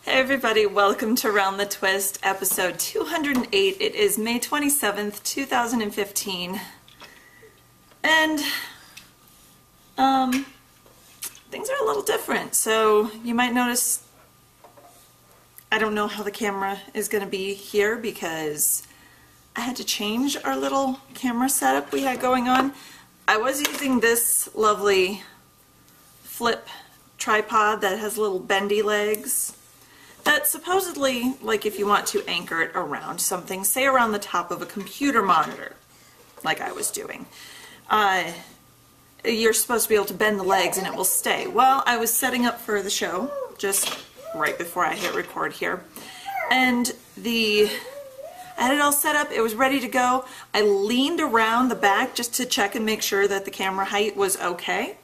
Hey everybody, welcome to Round the Twist, episode 208. It is May 27th, 2015. And, things are a little different. So, you might notice, I don't know how the camera is going to be here because I had to change our little camera setup we had going on. I was using this lovely flip tripod that has little bendy legs. That supposedly, like if you want to anchor it around something, say around the top of a computer monitor, like I was doing, you're supposed to be able to bend the legs and it will stay. Well, I was setting up for the show just right before I hit record here, and I had it all set up, it was ready to go. I leaned around the back just to check and make sure that the camera height was okay,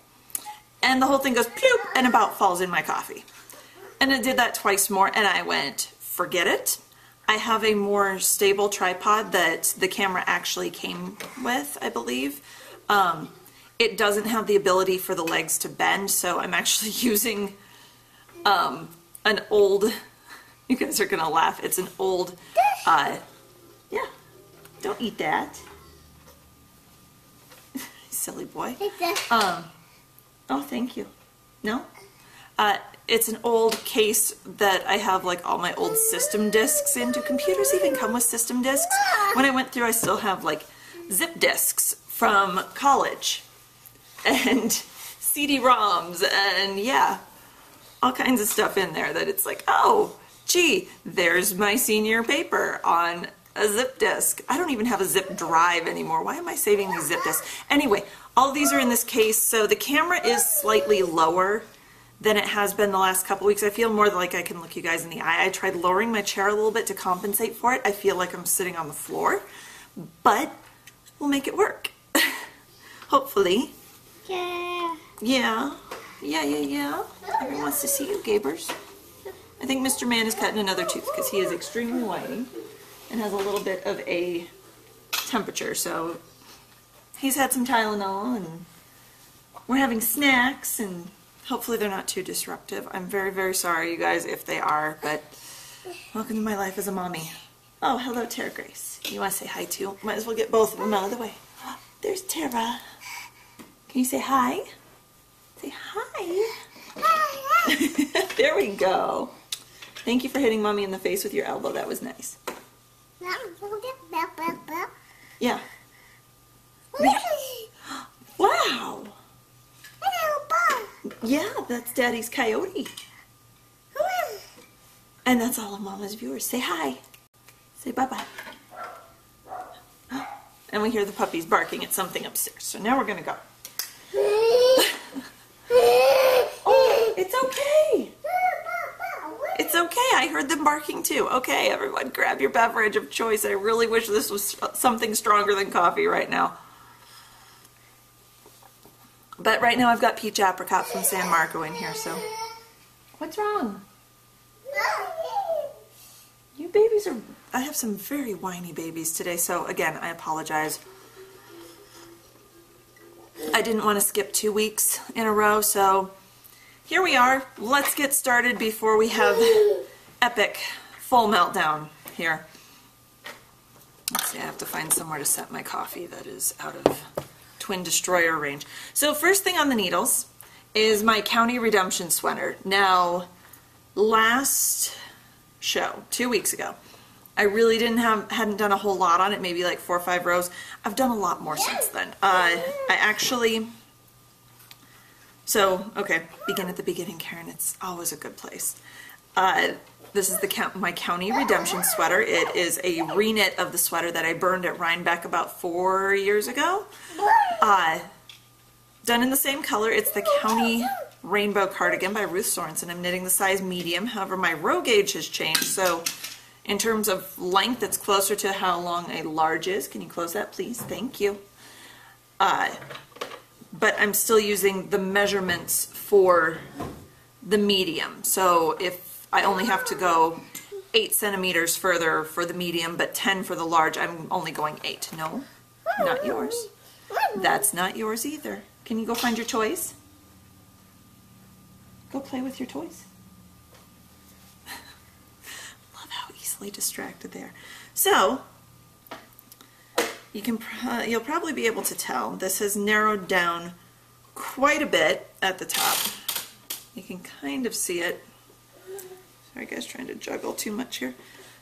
and the whole thing goes ploop and about falls in my coffee. And it did that twice more, and I went, forget it. I have a more stable tripod that the camera actually came with, I believe. It doesn't have the ability for the legs to bend, so I'm actually using an old, you guys are gonna laugh, it's an old, yeah, don't eat that. Silly boy. Oh, thank you. No? It's an old case that I have like all my old system discs in. Do computers even come with system discs? When I went through, I still have like zip discs from college and CD-ROMs and yeah, all kinds of stuff in there that it's like, oh, gee, there's my senior paper on a zip disk. I don't even have a zip drive anymore. Why am I saving these zip disks? Anyway, all these are in this case, so the camera is slightly lower than it has been the last couple weeks. I feel more like I can look you guys in the eye. I tried lowering my chair a little bit to compensate for it. I feel like I'm sitting on the floor, but we'll make it work. Hopefully. Yeah. Yeah. Yeah. Everyone wants to see you, Gabers. I think Mr. Man is cutting another tooth because he is extremely whiny and has a little bit of a temperature, so he's had some Tylenol and we're having snacks and hopefully they're not too disruptive. I'm very, very sorry, you guys, if they are, but welcome to my life as a mommy. Oh, hello, Tara Grace. You want to say hi, too? Might as well get both of them out of the way. There's Tara. Can you say hi? Say hi. There we go. Thank you for hitting Mommy in the face with your elbow. That was nice. Yeah. Wow. Yeah, that's Daddy's coyote. And that's all of Mama's viewers. Say hi. Say bye-bye. And we hear the puppies barking at something upstairs. So now we're going to go. Oh, it's okay. It's okay. I heard them barking too. Okay, everyone, grab your beverage of choice. I really wish this was something stronger than coffee right now. But right now I've got peach apricot from San Marco in here, so. What's wrong? You babies are, I have some very whiny babies today, so again, I apologize. I didn't want to skip 2 weeks in a row, so here we are. Let's get started before we have epic full meltdown here. Let's see, I have to find somewhere to set my coffee that is out of Twin Destroyer range. So first thing on the needles is my County Redemption sweater. Now, last show, 2 weeks ago, I really hadn't done a whole lot on it, maybe like 4 or 5 rows. I've done a lot more since then. Okay, begin at the beginning, Karen. It's always a good place. This is my County Redemption sweater. It is a reknit of the sweater that I burned at Rhinebeck about 4 years ago. Done in the same color. It's the County Rainbow Cardigan by Ruth Sorensen. I'm knitting the size medium. However, my row gauge has changed, so in terms of length, it's closer to how long a large is. Can you close that, please? Thank you. But I'm still using the measurements for the medium. So if I only have to go 8 centimeters further for the medium, but 10 for the large, I'm only going 8. No, not yours. That's not yours either. Can you go find your toys? Go play with your toys. awfully distracted there. So you'll probably be able to tell this has narrowed down quite a bit at the top. You can kind of see it. Sorry guys, trying to juggle too much here.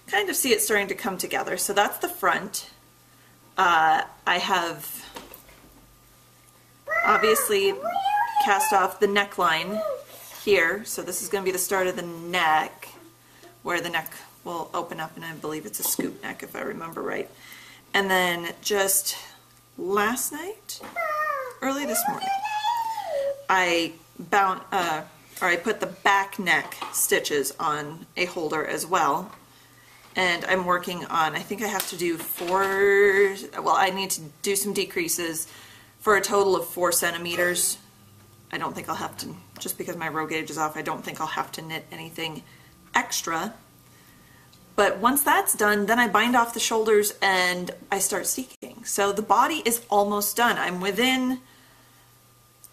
Kind of see it starting to come together. So that's the front. I have obviously cast off the neckline here, so this is going to be the start of the neck, where the neck will open up, and I believe it's a scoop neck if I remember right. And then just last night, early this morning, I put the back neck stitches on a holder as well, and I'm working on, I think I have to do I need to do some decreases for a total of 4 centimeters. I don't think I'll have to, just because my row gauge is off, I don't think I'll have to knit anything extra. But once that's done, then I bind off the shoulders and I start steeking. So the body is almost done. I'm within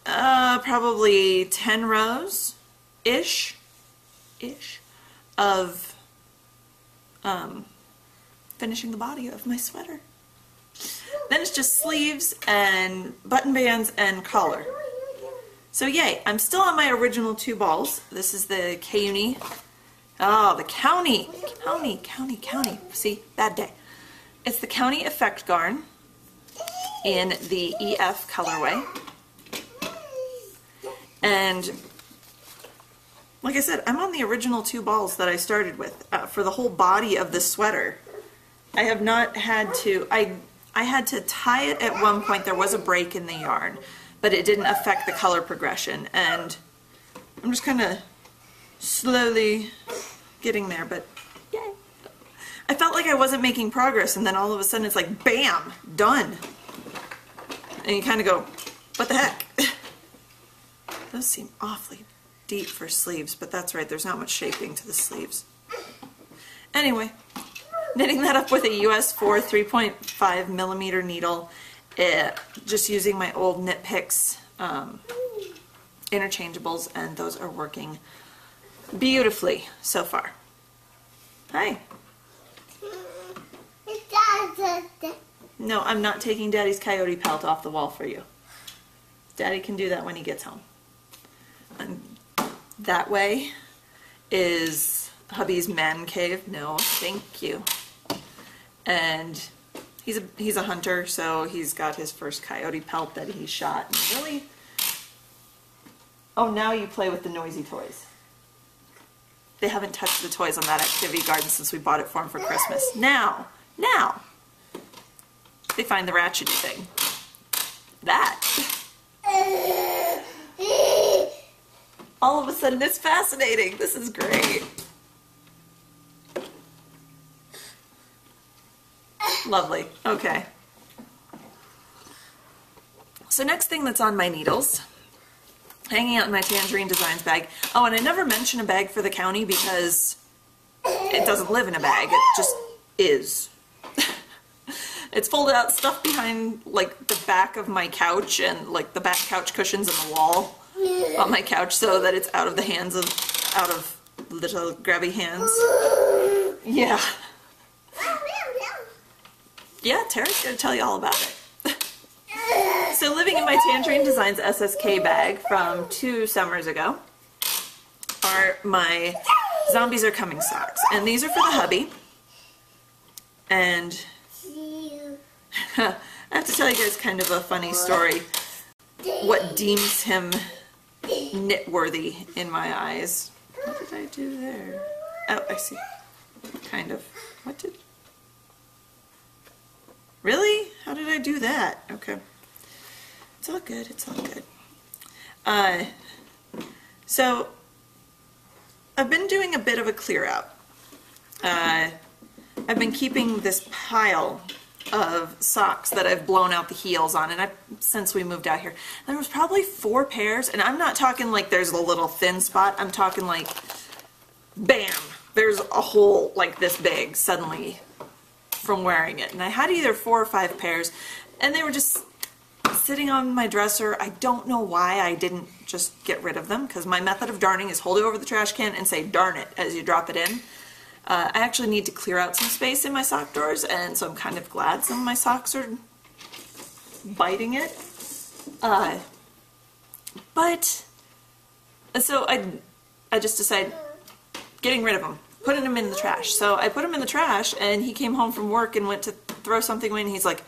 probably 10 rows-ish of finishing the body of my sweater. Then it's just sleeves and button bands and collar. So yay, I'm still on my original 2 balls. This is the K-Uni. Oh, the County. See, bad day. It's the County Effect Garn in the EF colorway. And like I said, I'm on the original 2 balls that I started with for the whole body of this sweater. I have not had to, I had to tie it at one point. There was a break in the yarn, but it didn't affect the color progression, and I'm just kind of slowly getting there, but yay. I felt like I wasn't making progress, and then all of a sudden it's like, bam, done. And you kind of go, what the heck? Those seem awfully deep for sleeves, but that's right, there's not much shaping to the sleeves. Anyway, knitting that up with a US 4 3.5 millimeter needle, just using my old Knit Picks interchangeables, and those are working beautifully so far. Hi. No, I'm not taking Daddy's coyote pelt off the wall for you. Daddy can do that when he gets home. And that way is hubby's man cave. No, thank you. And he's a hunter, so he's got his first coyote pelt that he shot. And really, oh, now you play with the noisy toys. They haven't touched the toys on that activity garden since we bought it for him for Christmas. Now, they find the ratchety thing. That. All of a sudden it's fascinating. This is great. Lovely. Okay. So next thing that's on my needles, hanging out in my Tangerine Designs bag. Oh, and I never mention a bag for the county because it doesn't live in a bag. It just is. It's folded out stuff behind like the back of my couch and like the back couch cushions and the wall on my couch so that it's out of little grabby hands. Yeah. Yeah, Tara's gonna tell you all about it. So living in my Tangerine Designs SSK bag from 2 summers ago are my Zombies Are Coming socks. And these are for the hubby. And I have to tell you guys kind of a funny story. What deems him knit-worthy in my eyes. What did I do there? Oh, I see. Kind of. What did... Really? How did I do that? Okay. It's all good. It's all good. So, I've been doing a bit of a clear out. I've been keeping this pile of socks that I've blown out the heels on, and since we moved out here. There was probably 4 pairs, and I'm not talking like there's a little thin spot. I'm talking like, bam, there's a hole like this big suddenly from wearing it. And I had either 4 or 5 pairs, and they were just sitting on my dresser. I don't know why I didn't just get rid of them, because my method of darning is hold it over the trash can and say darn it as you drop it in. I actually need to clear out some space in my sock drawers, and so I'm kind of glad some of my socks are biting it. But so I just decided getting rid of them, putting them in the trash. So I put them in the trash, and he came home from work and went to throw something away, and he's like,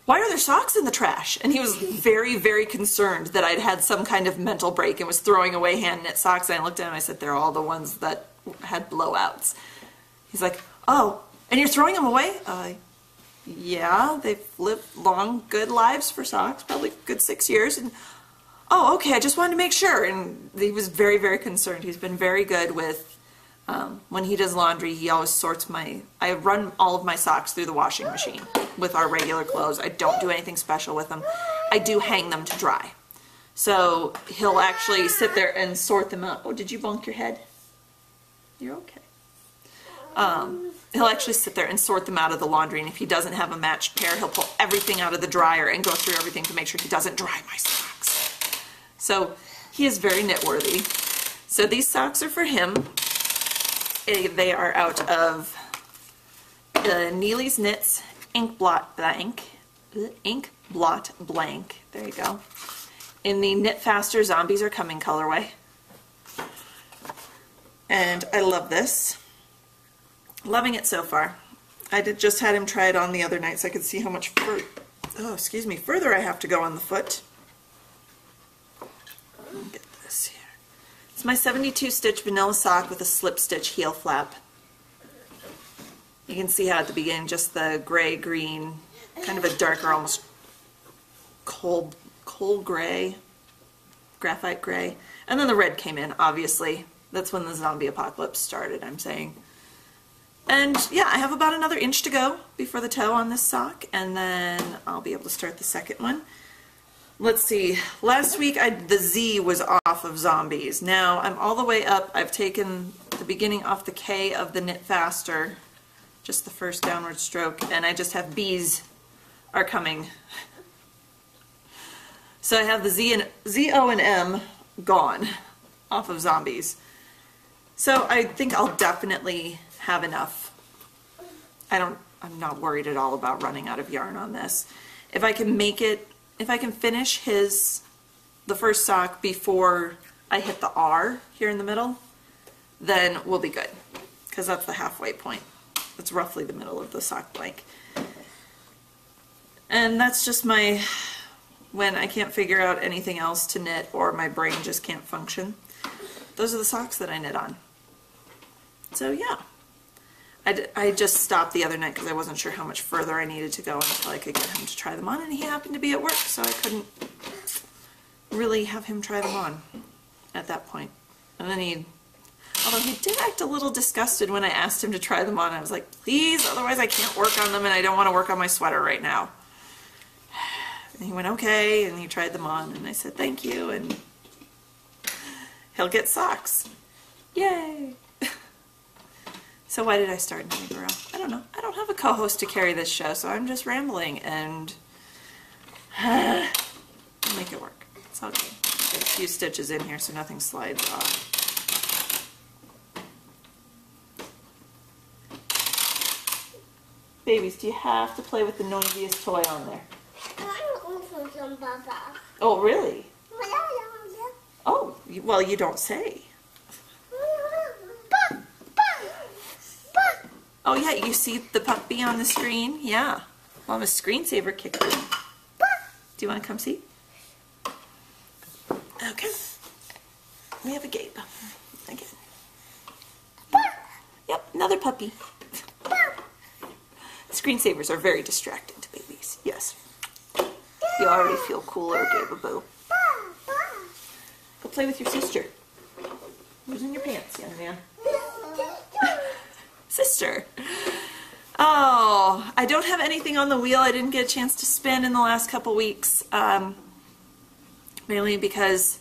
"Why are there socks in the trash?" And he was very, very concerned that I'd had some kind of mental break and was throwing away hand knit socks. And I looked at him and I said, "They're all the ones that had blowouts." He's like, "Oh, and you're throwing them away?" Yeah, they've lived long, good lives for socks, probably a good 6 years. And oh, okay, I just wanted to make sure. And he was very, very concerned. He's been very good with, when he does laundry, he always sorts I run all of my socks through the washing machine with our regular clothes. I don't do anything special with them. I do hang them to dry. So he'll actually sit there and sort them out. Oh, did you bonk your head? You're okay. He'll actually sit there and sort them out of the laundry, and if he doesn't have a matched pair, he'll pull everything out of the dryer and go through everything to make sure he doesn't dry my socks. So he is very knit-worthy. So these socks are for him. They are out of the Neely's Knits Ink Blot Blank. There you go. In the Knit Faster Zombies Are Coming colorway. And I love this. Loving it so far. I just had him try it on the other night so I could see how much further I have to go on the foot. Let me get this here. It's my 72 stitch vanilla sock with a slip stitch heel flap. You can see how at the beginning just the gray green, kind of a darker, almost coal gray, graphite gray, and then the red came in, obviously. That's when the zombie apocalypse started, I'm saying. And yeah, I have about another inch to go before the toe on this sock, and then I'll be able to start the second one. Let's see, last week the Z was off of zombies. Now I'm all the way up. I've taken the beginning off the K of the Knit Faster, just the first downward stroke, and I just have B's are coming. So I have the Z, O, and M gone off of zombies. So I think I'll definitely have enough. I'm not worried at all about running out of yarn on this. If I can finish the first sock before I hit the R here in the middle, then we'll be good, because that's the halfway point. That's roughly the middle of the sock blank. And that's just when I can't figure out anything else to knit or my brain just can't function. Those are the socks that I knit on. So yeah. I just stopped the other night because I wasn't sure how much further I needed to go until I could get him to try them on, and he happened to be at work, so I couldn't really have him try them on at that point. And then although he did act a little disgusted when I asked him to try them on. I was like, please, otherwise I can't work on them, and I don't want to work on my sweater right now. And he went, okay, and he tried them on, and I said, thank you, and he'll get socks. Yay! So why did I start in Figaro? I don't know. I don't have a co-host to carry this show, so I'm just rambling, and I'll make it work. It's all good. Got a few stitches in here so nothing slides off. Babies, do you have to play with the noisiest toy on there? Oh, really? Oh, well, you don't say. Oh yeah, you see the puppy on the screen? Yeah. Mama's screensaver kicked in. Do you want to come see? Okay. We have a Gabe. Again. Yep, another puppy. Screensavers are very distracting to babies. Yes. You already feel cooler, Gabe-a-boo. Go play with your sister. Who's in your pants, young man? Sister. Oh, I don't have anything on the wheel. I didn't get a chance to spin in the last couple weeks, mainly because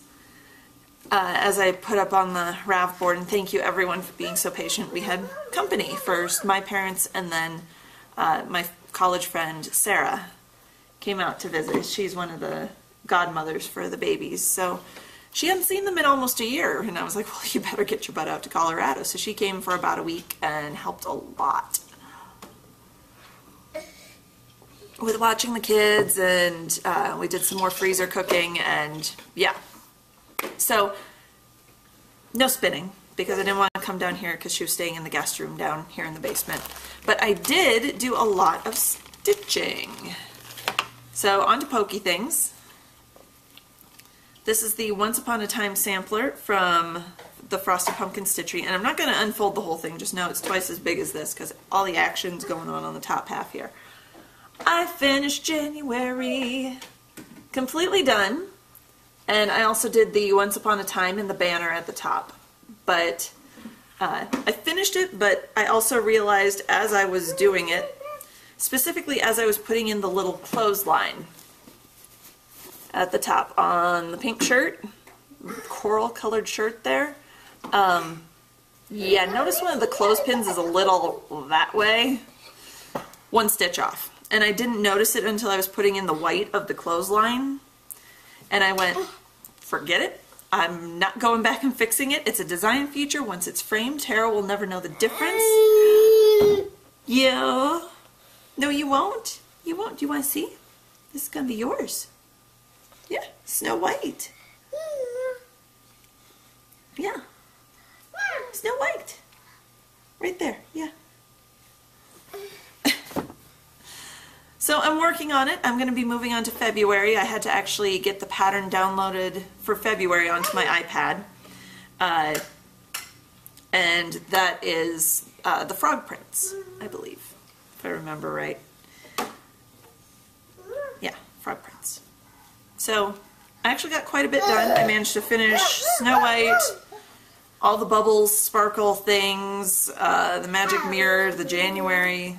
as I put up on the RAV board, and thank you everyone for being so patient, we had company. First my parents, and then my college friend Sarah came out to visit. She's one of the godmothers for the babies, so she hadn't seen them in almost a year, and I was like, well, you better get your butt out to Colorado. So she came for about a week and helped a lot with watching the kids, and we did some more freezer cooking, and yeah. So no spinning, because I didn't want to come down here because she was staying in the guest room down here in the basement. But I did do a lot of stitching. So on to pokey things. This is the Once Upon a Time sampler from the Frosted Pumpkin Stitchery, and I'm not going to unfold the whole thing, just know it's twice as big as this because all the action's going on the top half here. I finished January, completely done, and I also did the Once Upon a Time in the banner at the top. But I finished it, but I also realized as I was doing it, specifically as I was putting in the little clothesline at the top on the pink shirt, coral colored shirt there, yeah, notice one of the clothespins is a little that way, one stitch off. And I didn't notice it until I was putting in the white of the clothesline, and I went, forget it. I'm not going back and fixing it. It's a design feature. Once it's framed, Tara will never know the difference. Yeah. No, you won't. You won't. Do you want to see? This is going to be yours. Yeah. Snow White. Yeah. Snow White. Right there. Yeah. So I'm working on it. I'm going to be moving on to February. I had to actually get the pattern downloaded for February onto my iPad. And that is the frog prints, I believe, if I remember right. Yeah, frog prints. So I actually got quite a bit done. I managed to finish Snow White, all the bubbles, sparkle things, the magic mirror, the January.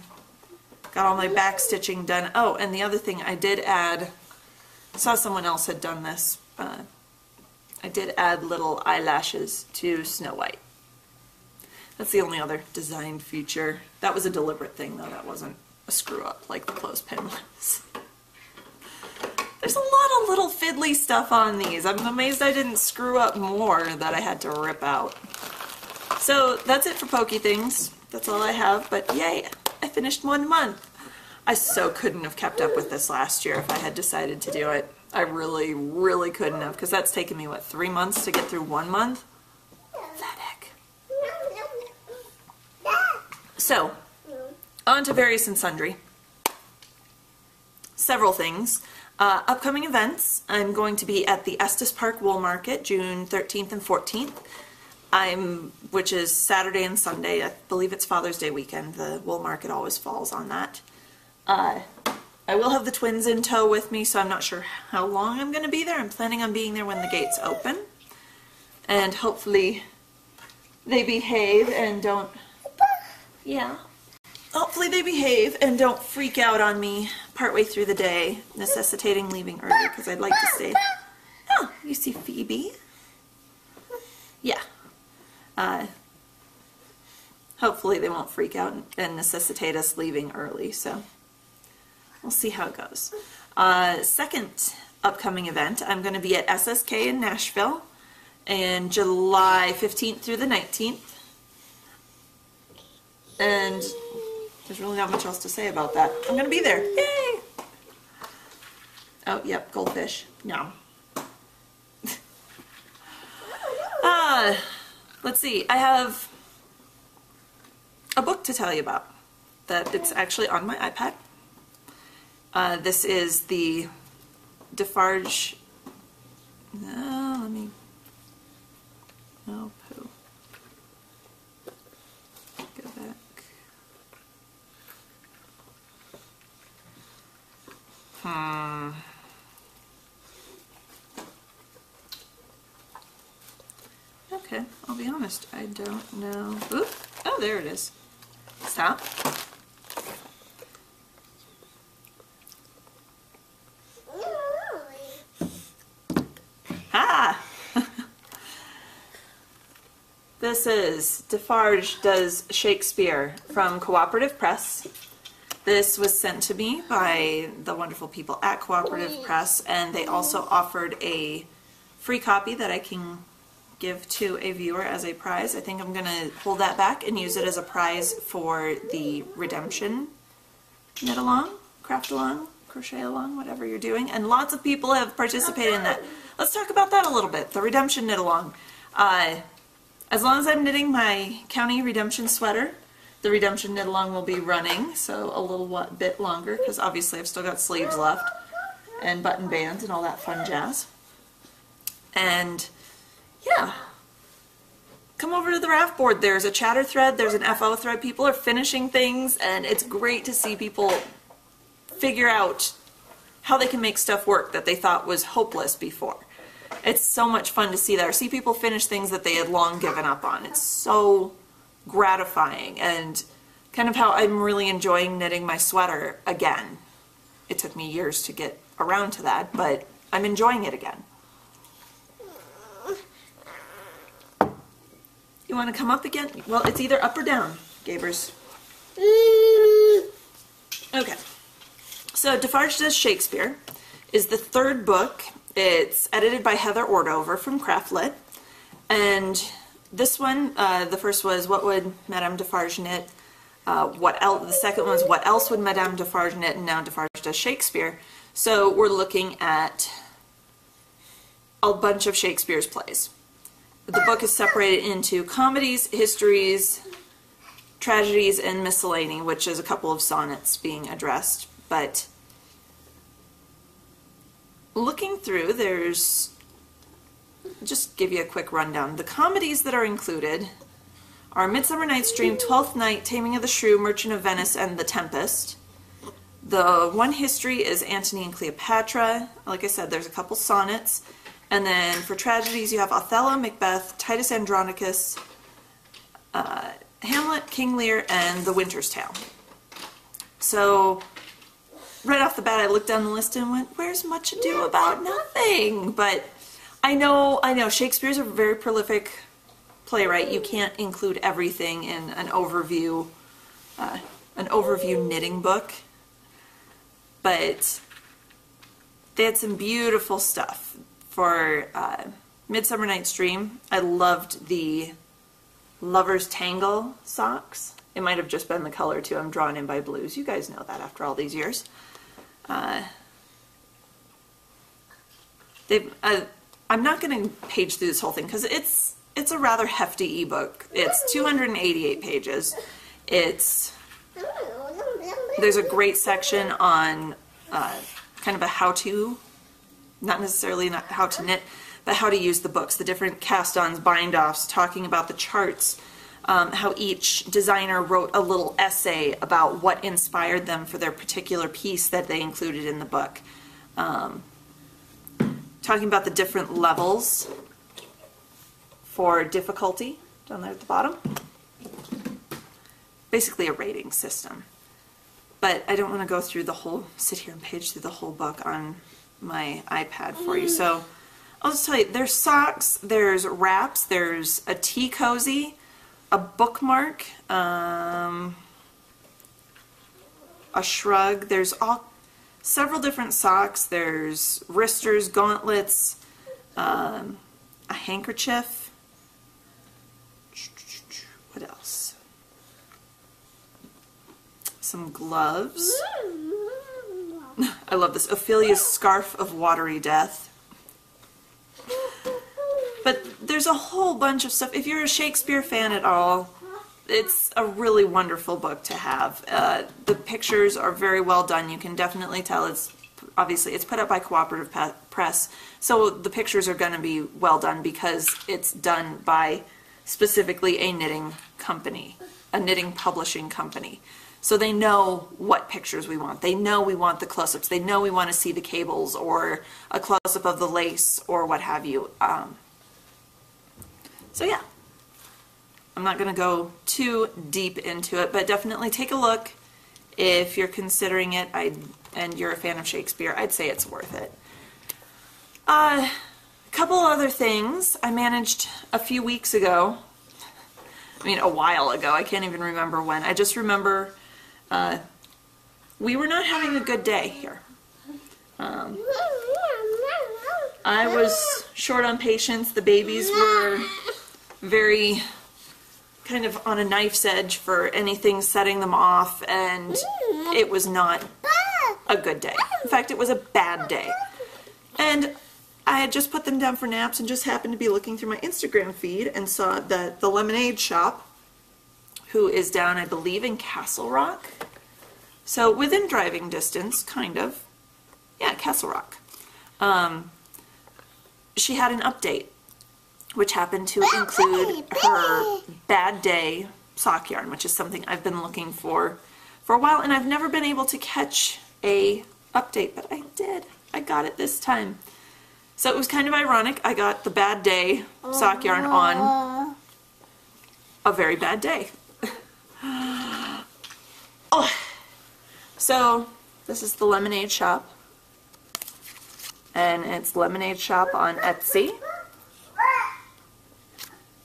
Got all my back stitching done. Oh, and the other thing I did add, I saw someone else had done this. I did add little eyelashes to Snow White. That's the only other design feature. That was a deliberate thing though, that wasn't a screw up like the clothespin was. There's a lot of little fiddly stuff on these. I'm amazed I didn't screw up more that I had to rip out. So that's it for pokey things. That's all I have, but yay! I finished 1 month. I so couldn't have kept up with this last year if I had decided to do it. I really, really couldn't have, because that's taken me, what, 3 months to get through 1 month? Pathetic. So, on to various and sundry. Several things. Upcoming events. I'm going to be at the Estes Park Wool Market, June 13th and 14th. Which is Saturday and Sunday. I believe it's Father's Day weekend. The wool market always falls on that. I will have the twins in tow with me, so I'm not sure how long I'm going to be there. I'm planning on being there when the gates open. And hopefully they behave and don't... Yeah. Hopefully they behave and don't freak out on me partway through the day, necessitating leaving early, because I'd like to stay. Oh, you see Phoebe? Yeah. Hopefully they won't freak out and necessitate us leaving early, so we'll see how it goes. Second upcoming event, I'm going to be at SSK in Nashville in July 15th through the 19th. And there's really not much else to say about that. I'm going to be there. Yay! Oh, yep, goldfish. No. Let's see, I have a book to tell you about that it's actually on my iPad. This is the Defarge, oh poo, go back. Okay, I'll be honest, I don't know. Oop. Oh, there it is. Stop. Ah! This is Defarge Does Shakespeare from Cooperative Press. This was sent to me by the wonderful people at Cooperative Press, and they also offered a free copy that I can give to a viewer as a prize. I think I'm going to hold that back and use it as a prize for the Redemption knit along, craft along, crochet along, whatever you're doing. And lots of people have participated in that. Let's talk about that a little bit, the Redemption knit along. As long as I'm knitting my County Redemption sweater, the Redemption knit along will be running, so a little bit longer, because obviously I've still got sleeves left and button bands and all that fun jazz. And yeah, come over to the raft board. There's a chatter thread, there's an FO thread. People are finishing things, and it's great to see people figure out how they can make stuff work that they thought was hopeless before. It's so much fun to see that, or see people finish things that they had long given up on. It's so gratifying, and kind of how I'm really enjoying knitting my sweater again. It took me years to get around to that, but I'm enjoying it again. You want to come up again? Well, it's either up or down, Gabers. Okay. So Defarge Does Shakespeare is the third book. It's edited by Heather Ordover from Craftlit. And this one, the first was What Would Madame Defarge Knit? The second one was What Else Would Madame Defarge Knit? And now Defarge Does Shakespeare. So we're looking at a bunch of Shakespeare's plays. The book is separated into comedies, histories, tragedies, and miscellany, which is a couple of sonnets being addressed. But looking through, there's, just give you a quick rundown. The comedies that are included are Midsummer Night's Dream, Twelfth Night, Taming of the Shrew, Merchant of Venice, and The Tempest. The one history is Antony and Cleopatra. Like I said, there's a couple sonnets. And then for tragedies, you have Othello, Macbeth, Titus Andronicus, Hamlet, King Lear, and The Winter's Tale. So right off the bat, I looked down the list and went, where's Much Ado About Nothing? But I know, Shakespeare's a very prolific playwright. You can't include everything in an overview knitting book. But they had some beautiful stuff. For Midsummer Night's Dream, I loved the Lover's Tangle socks. It might have just been the color too. I'm drawn in by blues. You guys know that after all these years. I'm not going to page through this whole thing because it's a rather hefty ebook. It's 288 pages. There's a great section on kind of a how-to. Not necessarily how to knit, but how to use the books, the different cast-ons, bind-offs, talking about the charts, how each designer wrote a little essay about what inspired them for their particular piece that they included in the book. Talking about the different levels for difficulty, down there at the bottom. Basically a rating system. But I don't want to go through the whole, sit here and page through the whole book on my iPad for you. So I'll just tell you, there's socks, there's wraps, there's a tea cozy, a bookmark, a shrug, there's several different socks, there's wristers, gauntlets, a handkerchief, what else? Some gloves. I love this. Ophelia's Scarf of Watery Death. But there's a whole bunch of stuff. If you're a Shakespeare fan at all, it's a really wonderful book to have. The pictures are very well done. You can definitely tell it's put up by Cooperative Press, so the pictures are going to be well done because it's done by specifically a knitting company, a knitting publishing company. So they know what pictures we want. They know we want the close-ups. They know we want to see the cables or a close-up of the lace or what have you. So yeah, I'm not going to go too deep into it, but definitely take a look if you're considering it and you're a fan of Shakespeare. I'd say it's worth it. A couple other things I managed a few weeks ago. I mean, a while ago. I can't even remember when. I just remember we were not having a good day here. I was short on patience. The babies were very kind of on a knife's edge for anything setting them off, and it was not a good day. In fact, it was a bad day. And I had just put them down for naps and just happened to be looking through my Instagram feed and saw that the Lemonade Shop, who is down, I believe, in Castle Rock, so within driving distance, kind of. Yeah, Castle Rock. She had an update, which happened to include her Bad Day sock yarn, which is something I've been looking for a while, and I've never been able to catch a update, but I did. I got it this time. So it was kind of ironic. I got the Bad Day sock yarn on a very bad day. Oh. So this is the Lemonade Shop, and it's Lemonade Shop on Etsy.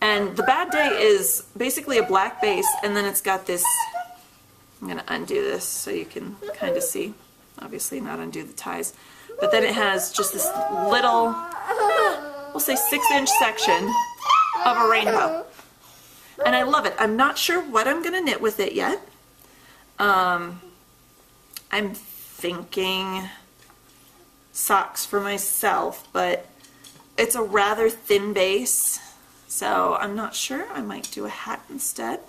And the Bad Day is basically a black base, and then it's got this, I'm going to undo this so you can kind of see, obviously not undo the ties, but then it has just this little, we'll say 6-inch section of a rainbow. And I love it. I'm not sure what I'm going to knit with it yet. I'm thinking socks for myself, but it's a rather thin base, so I'm not sure. I might do a hat instead,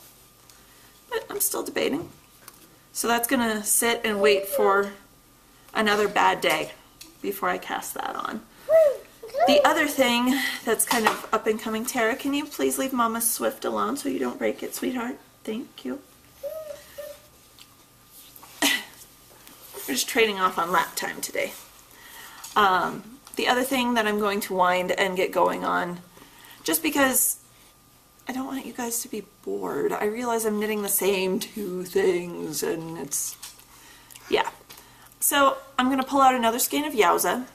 but I'm still debating. So that's going to sit and wait for another bad day before I cast that on. The other thing that's kind of up and coming, Tara, can you please leave Mama's Swift alone so you don't break it, sweetheart? Thank you. We're just trading off on lap time today. The other thing that I'm going to wind and get going on, just because I don't want you guys to be bored. I realize I'm knitting the same 2 things, and it's, yeah. So I'm going to pull out another skein of Yowza.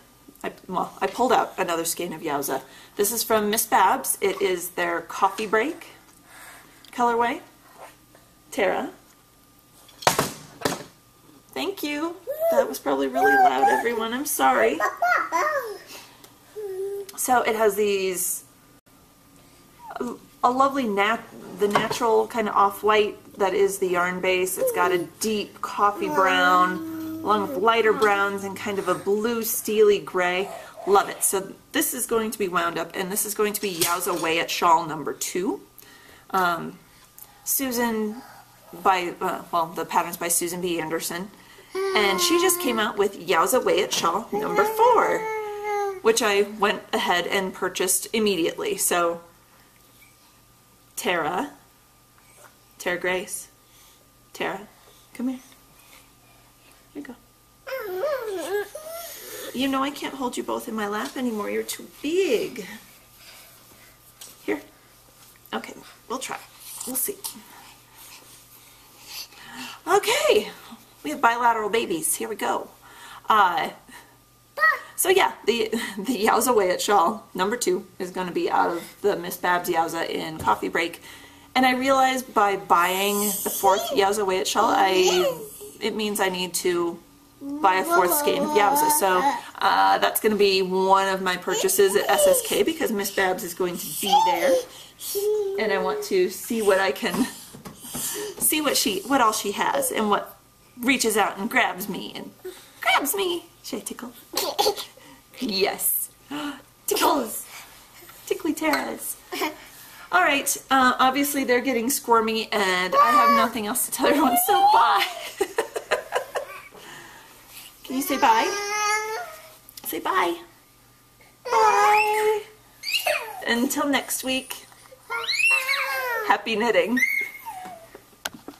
I pulled out another skein of Yowza. This is from Miss Babs. It is their Coffee Break colorway. Tara. Thank you. That was probably really loud, everyone. I'm sorry. So it has these, a lovely the natural kind of off-white that is the yarn base. It's got a deep coffee brown along with lighter browns and kind of a blue steely gray. Love it. So this is going to be wound up, and this is going to be Yowza Way It Shawl number 2. Susan the pattern's by Susan B. Anderson, and she just came out with Yowza Way It Shawl number 4, which I went ahead and purchased immediately. So Tara Grace, Tara, come here. Here you go. You know I can't hold you both in my lap anymore. You're too big. Here. Okay, we'll try. We'll see. Okay, we have bilateral babies. Here we go. So yeah, the Yowza Way It Shawl number 2 is going to be out of the Miss Babs Yowza in Coffee Break. And I realized by buying the 4th Yowza Way It Shawl, it means I need to buy a 4th skein of Yowza. So that's going to be one of my purchases at SSK, because Miss Babs is going to be there, and I want to see what I can see, what all she has, and what reaches out and grabs me. Should I tickle? Yes. Tickles. Tickly Taras. Alright, obviously they're getting squirmy, and I have nothing else to tell everyone, so bye. Can you say bye? Say bye. Bye. Until next week, happy knitting.